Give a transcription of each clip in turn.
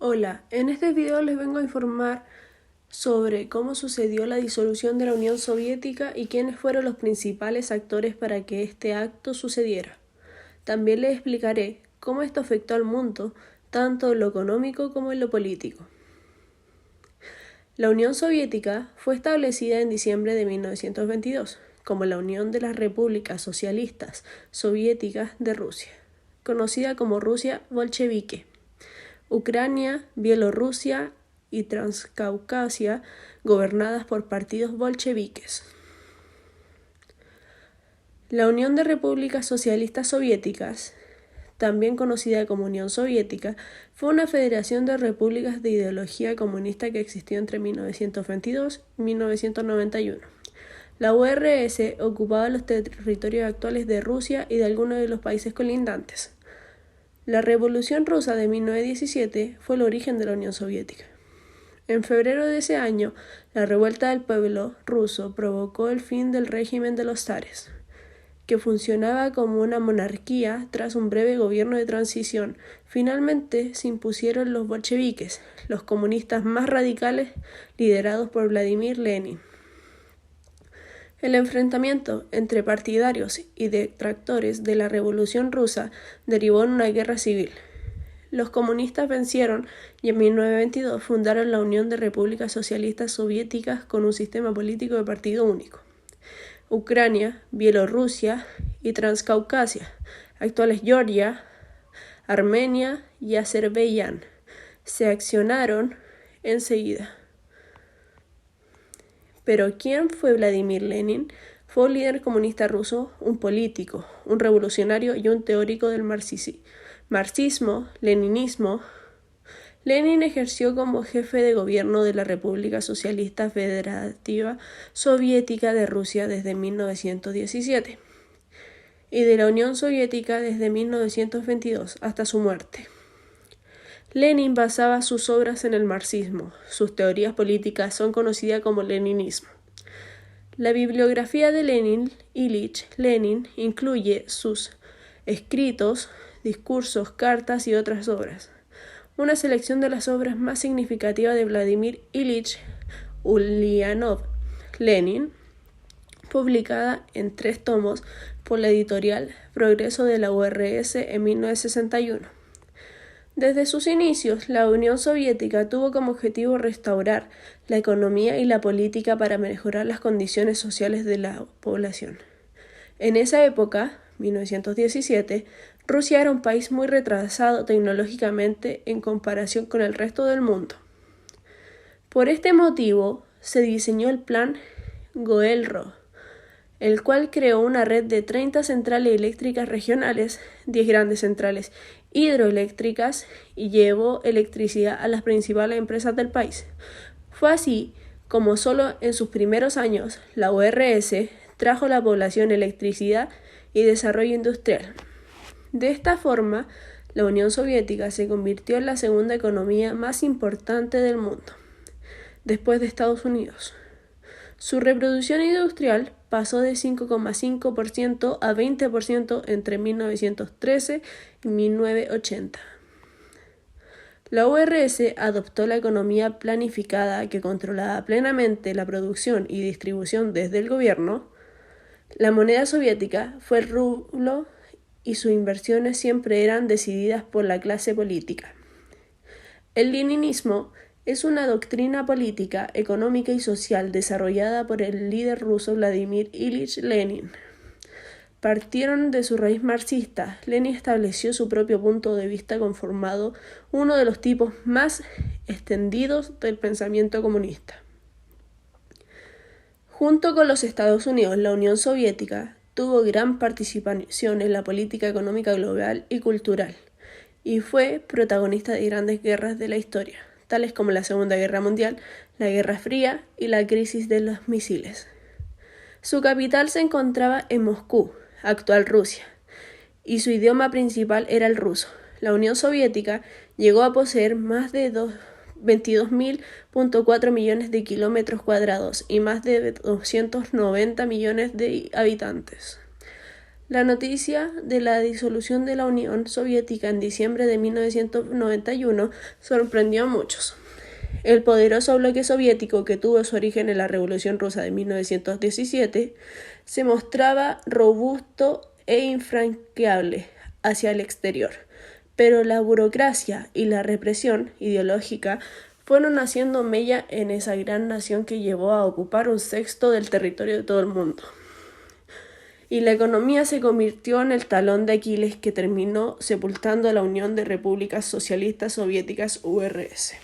Hola, en este video les vengo a informar sobre cómo sucedió la disolución de la Unión Soviética y quiénes fueron los principales actores para que este acto sucediera. También les explicaré cómo esto afectó al mundo, tanto en lo económico como en lo político. La Unión Soviética fue establecida en diciembre de 1922 como la Unión de las Repúblicas Socialistas Soviéticas de Rusia, conocida como Rusia bolchevique. Ucrania, Bielorrusia y Transcaucasia, gobernadas por partidos bolcheviques. La Unión de Repúblicas Socialistas Soviéticas, también conocida como Unión Soviética, fue una federación de repúblicas de ideología comunista que existió entre 1922 y 1991. La URSS ocupaba los territorios actuales de Rusia y de algunos de los países colindantes. La Revolución Rusa de 1917 fue el origen de la Unión Soviética. En febrero de ese año, la revuelta del pueblo ruso provocó el fin del régimen de los zares, que funcionaba como una monarquía tras un breve gobierno de transición. Finalmente se impusieron los bolcheviques, los comunistas más radicales liderados por Vladimir Lenin. El enfrentamiento entre partidarios y detractores de la Revolución Rusa derivó en una guerra civil. Los comunistas vencieron y en 1922 fundaron la Unión de Repúblicas Socialistas Soviéticas con un sistema político de partido único. Ucrania, Bielorrusia y Transcaucasia, actuales Georgia, Armenia y Azerbaiyán, se accionaron enseguida. Pero ¿quién fue Vladimir Lenin? Fue un líder comunista ruso, un político, un revolucionario y un teórico del marxismo, leninismo. Lenin ejerció como jefe de gobierno de la República Socialista Federativa Soviética de Rusia desde 1917 y de la Unión Soviética desde 1922 hasta su muerte. Lenin basaba sus obras en el marxismo. Sus teorías políticas son conocidas como leninismo. La bibliografía de Lenin Ilich Lenin incluye sus escritos, discursos, cartas y otras obras. Una selección de las obras más significativas de Vladimir Ilich Ulyanov Lenin, publicada en 3 tomos por la editorial Progreso de la URSS en 1961. Desde sus inicios, la Unión Soviética tuvo como objetivo restaurar la economía y la política para mejorar las condiciones sociales de la población. En esa época, 1917, Rusia era un país muy retrasado tecnológicamente en comparación con el resto del mundo. Por este motivo, se diseñó el Plan Goelro, el cual creó una red de 30 centrales eléctricas regionales, 10 grandes centrales hidroeléctricas y llevó electricidad a las principales empresas del país. Fue así como solo en sus primeros años la URSS trajo a la población electricidad y desarrollo industrial. De esta forma, la Unión Soviética se convirtió en la segunda economía más importante del mundo, después de Estados Unidos. Su reproducción industrial pasó de 5,5% a 20% entre 1913 y 1980. La URSS adoptó la economía planificada que controlaba plenamente la producción y distribución desde el gobierno. La moneda soviética fue el rublo y sus inversiones siempre eran decididas por la clase política. El leninismo es una doctrina política, económica y social desarrollada por el líder ruso Vladimir Ilich Lenin. Partieron de su raíz marxista. Lenin estableció su propio punto de vista conformado uno de los tipos más extendidos del pensamiento comunista. Junto con los Estados Unidos, la Unión Soviética tuvo gran participación en la política económica global y cultural, y fue protagonista de grandes guerras de la historia, tales como la Segunda Guerra Mundial, la Guerra Fría y la crisis de los misiles. Su capital se encontraba en Moscú, actual Rusia, y su idioma principal era el ruso. La Unión Soviética llegó a poseer más de 22.4 millones de kilómetros cuadrados y más de 290 millones de habitantes. La noticia de la disolución de la Unión Soviética en diciembre de 1991 sorprendió a muchos. El poderoso bloque soviético, que tuvo su origen en la Revolución Rusa de 1917, se mostraba robusto e infranqueable hacia el exterior, pero la burocracia y la represión ideológica fueron haciendo mella en esa gran nación que llevó a ocupar un sexto del territorio de todo el mundo. Y la economía se convirtió en el talón de Aquiles que terminó sepultando a la Unión de Repúblicas Socialistas Soviéticas URS.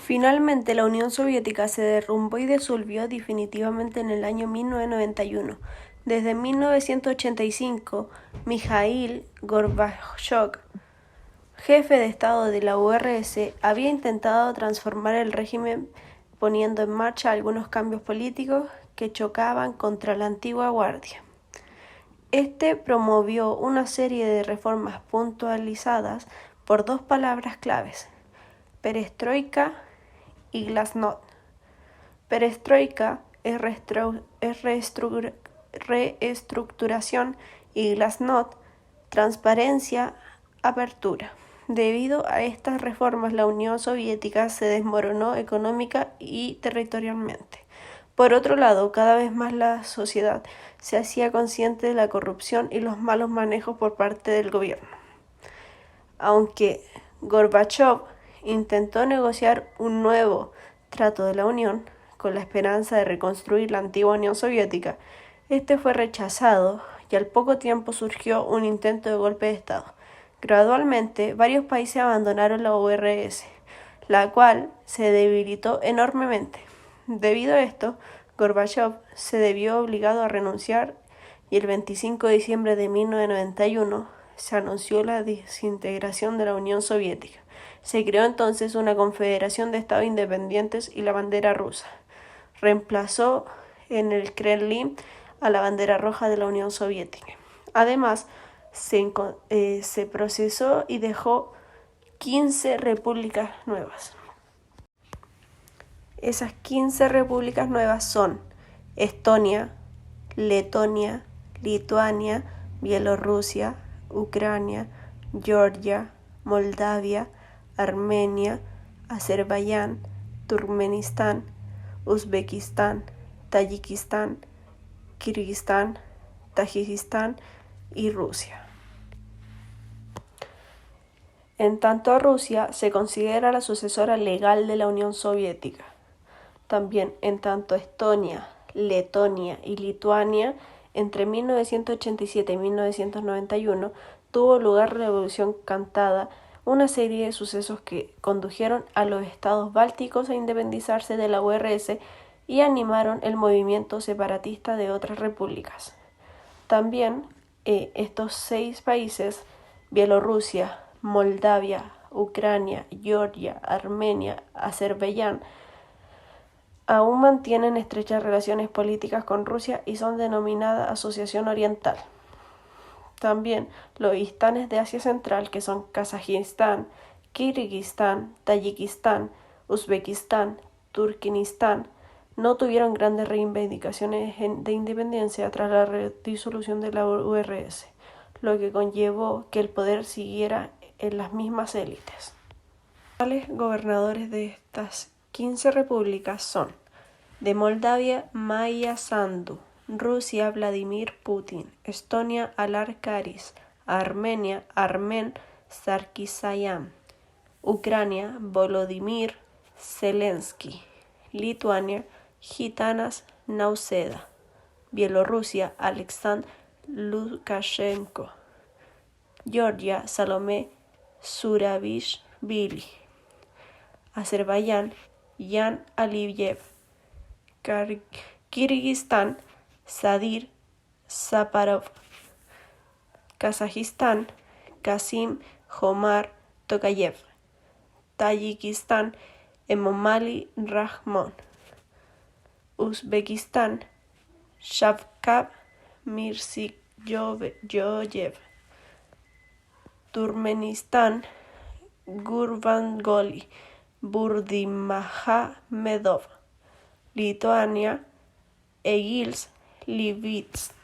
Finalmente, la Unión Soviética se derrumbó y disolvió definitivamente en el año 1991. Desde 1985, Mikhail Gorbachev, jefe de Estado de la URS, había intentado transformar el régimen poniendo en marcha algunos cambios políticos que chocaban contra la antigua guardia. Este promovió una serie de reformas puntualizadas por dos palabras claves: perestroika y glasnost. Perestroika es reestructuración y glasnost, transparencia, apertura. Debido a estas reformas, la Unión Soviética se desmoronó económica y territorialmente. Por otro lado, cada vez más la sociedad se hacía consciente de la corrupción y los malos manejos por parte del gobierno. Aunque Gorbachev intentó negociar un nuevo trato de la Unión con la esperanza de reconstruir la antigua Unión Soviética, este fue rechazado y al poco tiempo surgió un intento de golpe de Estado. Gradualmente, varios países abandonaron la URS, la cual se debilitó enormemente. Debido a esto, Gorbachev se vio obligado a renunciar y el 25 de diciembre de 1991 se anunció la desintegración de la Unión Soviética. Se creó entonces una confederación de estados independientes y la bandera rusa reemplazó en el Kremlin a la bandera roja de la Unión Soviética. Además, se procesó y dejó 15 repúblicas nuevas. Esas 15 repúblicas nuevas son Estonia, Letonia, Lituania, Bielorrusia, Ucrania, Georgia, Moldavia, Armenia, Azerbaiyán, Turkmenistán, Uzbekistán, Tayikistán, Kirguistán, Tajikistán y Rusia. En tanto, Rusia se considera la sucesora legal de la Unión Soviética. También, en tanto Estonia, Letonia y Lituania, entre 1987 y 1991, tuvo lugar la Revolución Cantada, una serie de sucesos que condujeron a los estados bálticos a independizarse de la URS y animaron el movimiento separatista de otras repúblicas. También estos 6 países, Bielorrusia, Moldavia, Ucrania, Georgia, Armenia, Azerbaiyán, aún mantienen estrechas relaciones políticas con Rusia y son denominadas Asociación Oriental. También los istanes de Asia Central, que son Kazajistán, Kirguistán, Tayikistán, Uzbekistán, Turkmenistán, no tuvieron grandes reivindicaciones de independencia tras la disolución de la URS, lo que conllevó que el poder siguiera en las mismas élites. Los actuales gobernadores de estas 15 repúblicas son: de Moldavia, Maya Sandu; Rusia, Vladimir Putin; Estonia, Alar Karis; Armenia, Armen Sarkisyan; Ucrania, Volodymyr Zelensky; Lituania, Gitanas Nauseda; Bielorrusia, Alexander Lukashenko; Georgia, Salome Zurabishvili; Azerbaiyán, Jan Aliyev; Kirguistán, Sadir Saparov; Kazajistán, Kasim Jomart Tokayev; Tayikistán, Emomali Rahmon; Uzbekistán, Shavkat Mirziyoyev; Turkmenistán, Gurbanguly Berdimuhamedov; Lituania, Egils Levitsky.